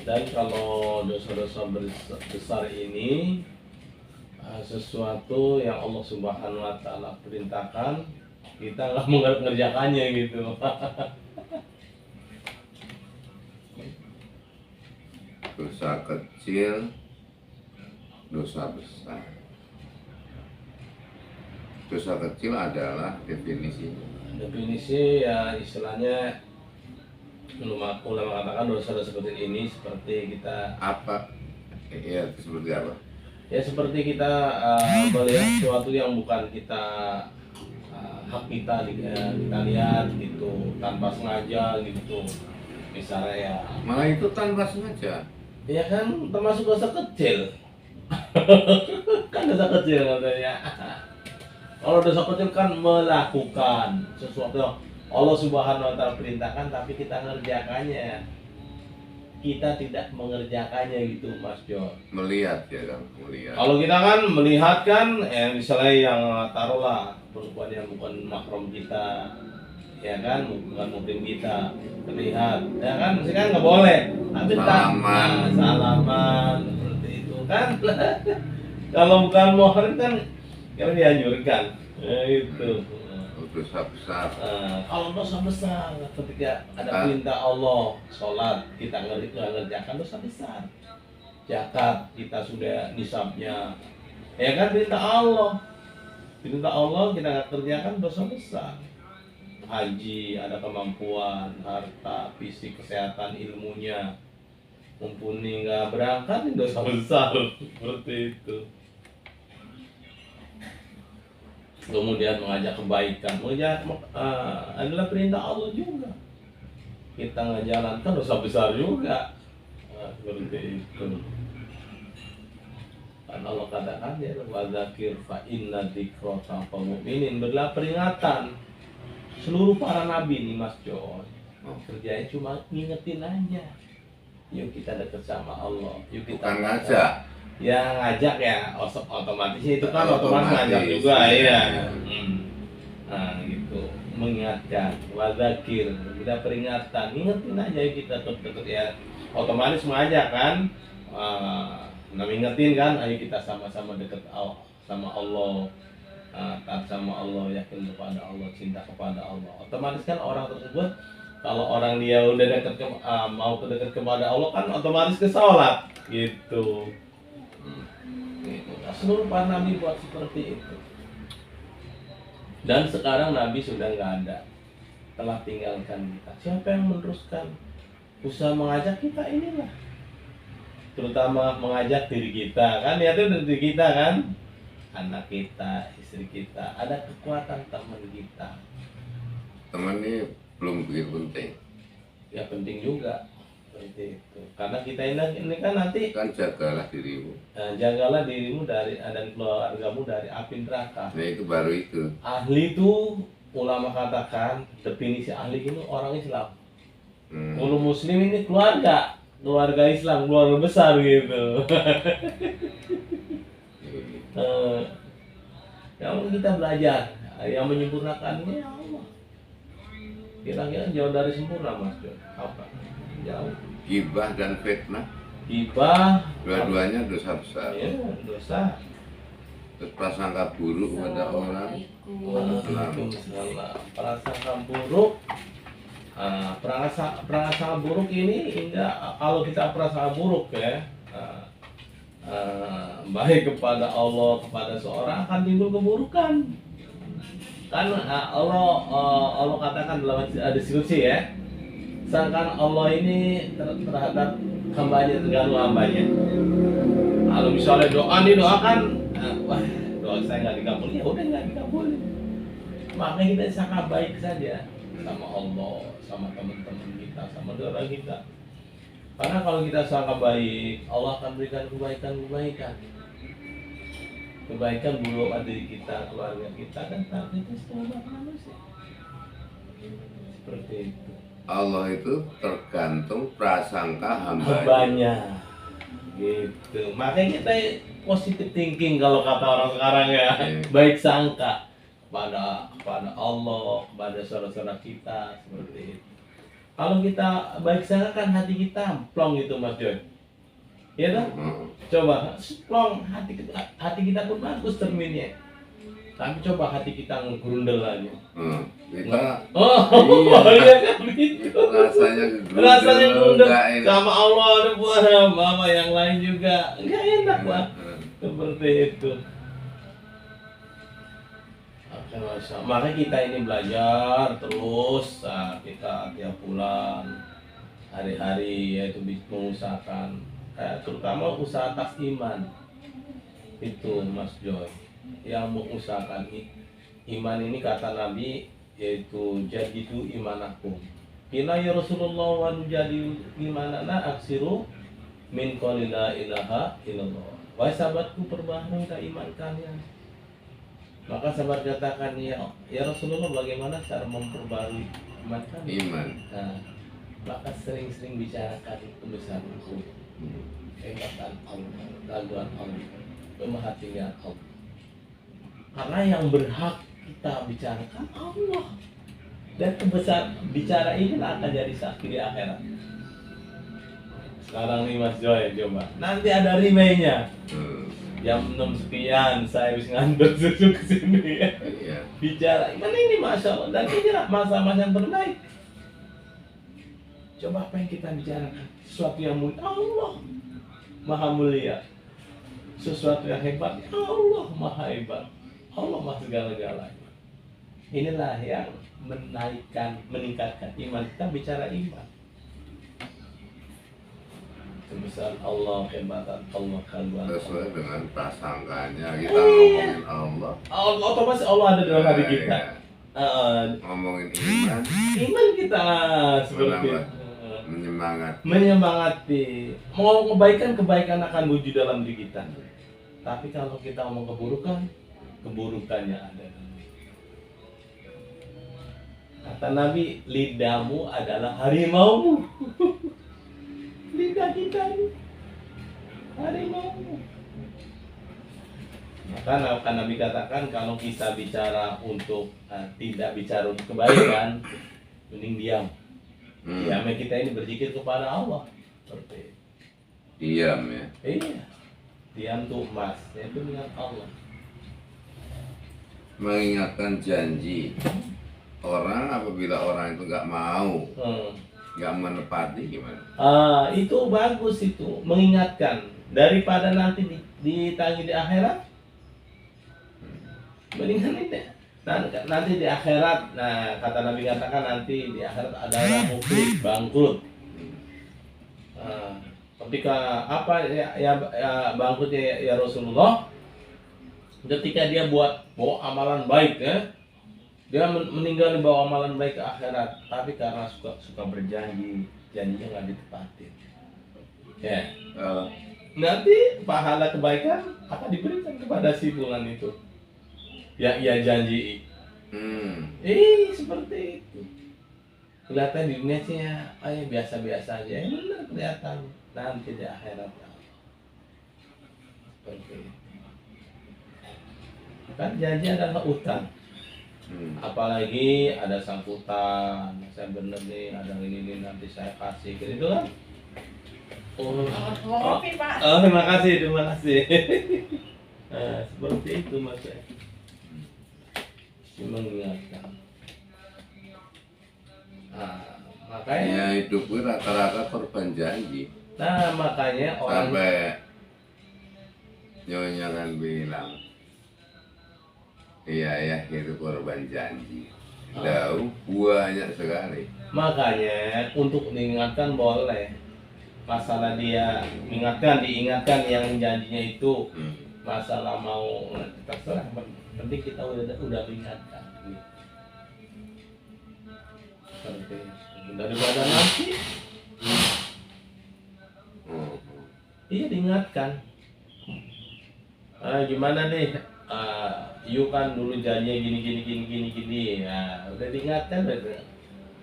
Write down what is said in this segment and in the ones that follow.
Dan kalau dosa-dosa besar ini sesuatu yang Allah Subhanahu wa Ta'ala perintahkan, kita nggak mengerjakannya gitu. Dosa kecil, dosa besar. Dosa kecil adalah definisi Ya istilahnya ulama katakan dosa-dosa kecil ini seperti kita apa? Ya seperti apa? ya seperti kita melihat sesuatu yang bukan kita hak kita kita lihat gitu tanpa sengaja gitu, misalnya ya Malah itu tanpa sengaja. ya kan termasuk dosa kecil. Kan dosa kecil katanya. Kalau dosa kecil kan melakukan sesuatu yang Allah Subhanahu wa Ta'ala perintahkan tapi kita ngerjakannya, kita tidak mengerjakannya gitu Mas Jo. Melihat ya kan, melihat. Kalau kita kan melihat kan misalnya yang taruhlah perempuan yang bukan mahram kita, ya kan, bukan muhrim kita, terlihat, ya kan, mesti kan nggak boleh. Tapi salaman seperti itu kan. Kalau bukan muhrim kan kalau dianjurkan, itu. Dosa besar. Kalau dosa besar, ketika ada perintah Allah, sholat kita ngerjakan dosa besar. Zakat kita sudah nisabnya, ya kan perintah Allah kita nggak kerjakan dosa besar. Haji ada kemampuan, harta, fisik, kesehatan, ilmunya, mumpuni nggak berangkat ini dosa besar seperti itu. Kemudian mengajak kebaikan, adalah perintah Allah juga. Kita nggak jalankan dosa besar juga. Seperti itu. Kan Allah katakan ya, wadzakir fa inna dzikra tanfa'ul mu'minin, berilah peringatan. Seluruh para nabi nih Mas Jo, kerjanya cuma ngingetin aja. Yuk kita dekat sama Allah. Yuk kita bukan ngajak. Ya ngajak ya, otomatis itu kan otomatis ngajak juga ya. Nah gitu, mengingatkan, wadzakir, kita peringatan, ingetin aja kita tetap ya, otomatis mengajak kan, ngingetin kan, ayo kita sama-sama dekat sama Allah, taat sama Allah, yakin kepada Allah, cinta kepada Allah. Otomatis kan orang tersebut, kalau orang dia udah mau dekat kepada Allah kan otomatis ke sholat gitu. Seluruh para nabi buat seperti itu. Dan sekarang nabi sudah nggak ada, telah tinggalkan kita. Siapa yang meneruskan usaha mengajak kita inilah, terutama mengajak diri kita kan, ya itu diri kita kan, anak kita, istri kita, ada kekuatan teman kita. Teman ini belum begitu penting. Ya penting juga. Seperti itu. Karena kita ini kan nanti kan jagalah dirimu. Jagalah dirimu dan keluargamu dari api neraka. Nah itu baru itu. Ahli itu ulama katakan definisi ahli itu orang Islam. Kalau muslim ini keluarga Islam, keluarga besar gitu. Kalau kita belajar, yang menyempurnakannya Allah. Kira-kira jauh dari sempurna Mas Jo. Apa? Jauh. Gibah dan fitnah. Gibah. Dua-duanya dosa besar. Ya, dosa. Terus prasangka buruk pada orang. Waalaikumsalam. Prasangka buruk. Prasangka buruk ini hingga kalau kita prasangka buruk ya, baik kepada Allah, kepada seorang akan timbul keburukan. Kan Allah katakan dalam diskusi ya, sedangkan Allah ini terhadap hambanya, tergantung hambanya. Kalau misalnya doa didoakan, wah doa saya nggak dikabul, ya udah nggak dikabul. Makanya kita sangat baik saja sama Allah, sama teman-teman kita, sama saudara kita. Karena kalau kita sangat baik, Allah akan berikan kebaikan buat diri kita, keluarga kita, dan saat itu semua manusia. Seperti itu. Allah itu tergantung prasangka hambanya. Hambanya. Gitu. Makanya kita positive thinking kalau kata orang sekarang ya. Baik sangka kepada Allah, kepada saudara-saudara kita, seperti itu. Kalau kita baik sangka kan hati kita plong gitu Mas Joy. Iya kan? Coba plong hati kita pun bagus terminnya. Tapi coba hati kita ngegrundel aja. Kita Oh, iya, iya kan gitu. rasanya Grundel nggak enak. sama Allah ada buah sama yang lain juga nggak enak lah seperti itu. Oke, Masya Allah. Makanya kita ini belajar terus. Kita tiap bulan hari-hari yaitu mengusahakan terutama usaha atas iman itu Mas Joy, yang mengusahakan iman ini kata Nabi yaitu jadidu imanakum. Kila ya Rasulullah wa jadi imanana aksiru min qouli la ilaha illallah. Wahai sahabatku, perbaharui iman kalian. Maka sahabat katakan, ya Rasulullah, bagaimana cara memperbarui iman kami? Iman. Nah, maka sering-sering bicarakan kebesaran Allah, kehebatan Allah, keagungan Allah, kemahatinggian Allah. Karena yang berhak kita bicarakan Allah. Dan kebesaran bicara ini akan jadi saksi di akhirat. Sekarang nih Mas Joy, coba. Nanti ada remaynya. Jam 6 sekian saya habis ngantor susu ke sini ya. Iya. Bicara mana ini Masya Allah, dan ini masa-masa yang terbaik. Coba apa yang kita bicarakan, sesuatu yang mulia, Allah maha mulia, sesuatu yang hebat, Allah maha hebat, Allah maha segala-galanya. Inilah yang meningkatkan iman kita, bicara iman. Kebesaran Allah, kehebatan Allah, keagungan Sesuai Allah. dengan prasangkanya kita ngomongin Allah. Allah otomatis Allah ada dalam hati kita. Iya. Ngomongin iman, Iman kita seperti Menambah. Menyemangati. menyemangati. Mau kebaikan akan wujud dalam diri kita. Tapi kalau kita ngomong keburukannya ada. Kata Nabi, lidahmu adalah harimaumu. Lidah kita ini harimaumu. Maka Nabi katakan kalau kita bicara untuk tidak bicara untuk kebaikan, mending diam. Diamnya kita ini berzikir kepada Allah. Seperti Diam ya. iya, diam tuh emas, yaitu dengan Allah. Mengingatkan janji. Orang apabila orang itu nggak mau, nggak menepati gimana? Itu bagus itu, mengingatkan daripada nanti ditagih di akhirat. Mendingan ini nanti di akhirat. Nah, kata Nabi katakan nanti di akhirat ada orang mukrik bangkrut. Ketika apa ya bangkrutnya ya Rasulullah, ketika dia bawa amalan baik ya, dia meninggal bawa amalan baik ke akhirat, tapi karena suka berjanji, janjinya nggak ditepatin. Ya, nanti pahala kebaikan akan diberikan kepada si bulan itu yang ia janji. Seperti itu. Kelihatan di dunia sih ya, biasa-biasa aja. Benar kelihatan nanti di akhirat. Seperti itu. Kan janji adalah utang. Apalagi ada sangkutan, saya bener nih, ada ini nanti saya kasih, gitu kan? Ngopi Pak. Terima kasih. Seperti itu Mas. Mengingatkan. Makanya. Ya hidup gue rata-rata korban janji. Makanya orang. Sampai nyonya kan bilang, iya ya itu korban janji. Tahu banyak sekali. Makanya untuk diingatkan boleh. Masalah dia diingatkan yang janjinya itu masalah mau terserah. Penting kita udah mengingatkan. Seperti daripada nanti. Iya diingatkan. Gimana nih? You kan dulu janjinya gini. Nah, udah diingatkan udah.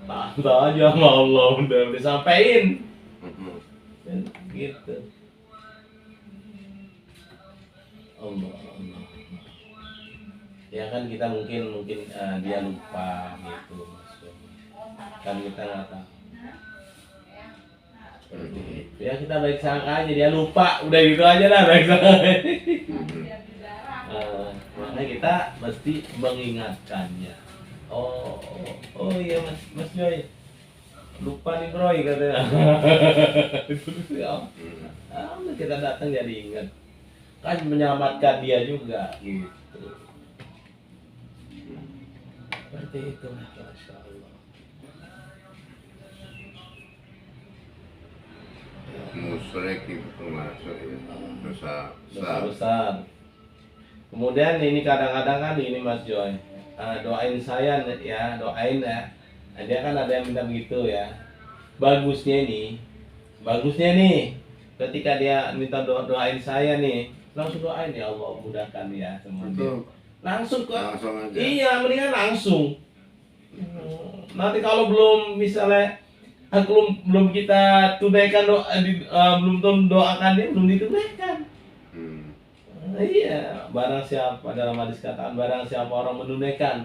Tante aja sama Allah udah disampaikan. Gitu. Allah. Ya kan kita mungkin dia lupa gitu, kan kita nggak tahu. Ya kita baik sangka aja, dia lupa, udah gitu aja lah baik sangka. Makanya kita mesti mengingatkannya. Oh iya Mas Joy, lupa nih Bro katanya. Kita datang jadi ingat, kan menyelamatkan dia juga gitu. Seperti itu, Masya Allah. Musyrik itu termasuk ya, dosa Dosa besar. Kemudian ini kadang-kadang kan ini Mas Joy, doain saya ya, doain ya. Nah, dia kan ada yang minta begitu ya. Bagusnya nih, ketika dia minta doain saya nih, langsung doain ya Allah mudahkan dia semua. Langsung kok. Langsung aja. Iya, mendingan langsung. Nanti kalau belum misalnya belum kita tunaikan belum doakan dia belum ditunaikan. Iya, barang siapa dalam hadis katakan barang siapa orang menunaikan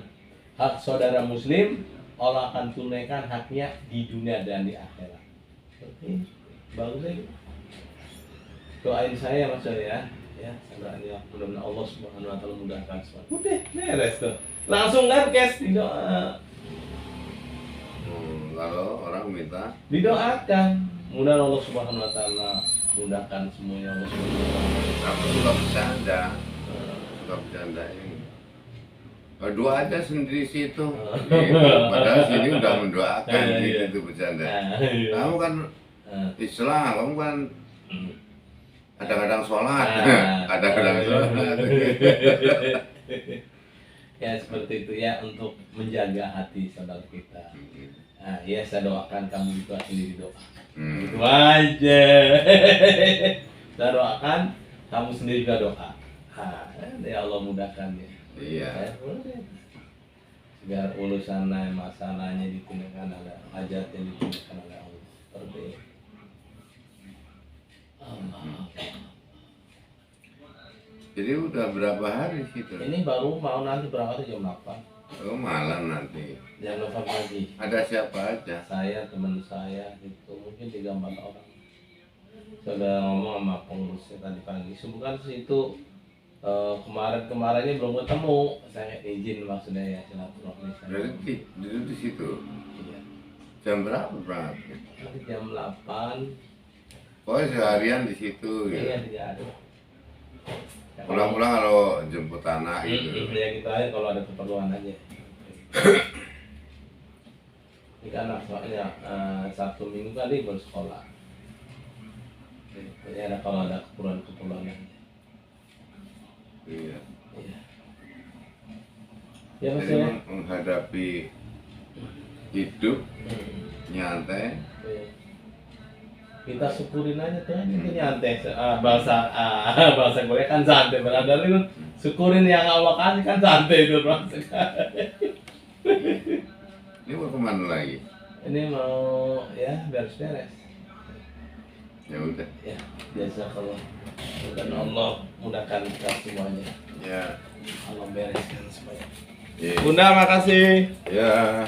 hak saudara muslim, Allah akan tunaikan haknya di dunia dan di akhirat. Oke, bagus ya. Doain saya Mas ya. Ya, sebenarnya mudah-mudahan Allah Subhanahu wa taala mudahkan semua. Udah, beres tuh. Langsung kan cash di doa. Kalau orang minta Didoakan. Mudah Allah Subhanahu wa taala mudahkan semuanya Allah Subhanahu wa taala. apa suka bercanda. Suka bercanda ini. Doa aja sendiri situ. Padahal sini udah mendoakan itu bercanda. Kamu kan Islam, kamu kan kadang-kadang sholat, kadang-kadang sholat. Ya seperti itu ya, untuk menjaga hati saudara kita. Nah, ya saya doakan kamu juga sendiri doa. Itu aja. Saya doakan kamu sendiri juga doa. Ya Allah mudahkan ya. Iya. Biar urusan masalahnya ditunaikan oleh hajatnya ditunaikan oleh Allah. Seperti itu. Jadi udah berapa hari situ? Ini baru mau nanti berangkat jam 8. Oh malam nanti. Jam 8 pagi. Ada siapa aja? Saya, teman saya, itu mungkin 3-4 orang. Sudah ngomong sama pengurusnya tadi pagi. Bukan situ kemarin ini belum ketemu. Saya izin maksudnya ya silaturahmi saya. Berarti di situ. Iya. Jam berapa berangkat? Nanti jam 8. Oh seharian di situ. Iya, Gitu. tidak ada. Pulang-pulang kalau jemput anak gitu. Ya gitu aja kalau ada keperluan aja. Ini kan anak soalnya Sabtu Minggu kan dia bersekolah. Jadi ada kalau ada keperluan aja. Iya. Iya. Ya Jadi maksudnya. menghadapi hidup nyantai. Iya. Kita syukurin aja tuh itu nyantai. Bahasa gue kan santai, berada itu syukurin yang Allah kasih kan santai itu Ini mau kemana lagi? Ini mau ya beres-beres. Ya udah. Ya biasa kalau dan Allah mudahkan kita semuanya. Ya. Allah bereskan semuanya. Iya. Bunda makasih. Ya.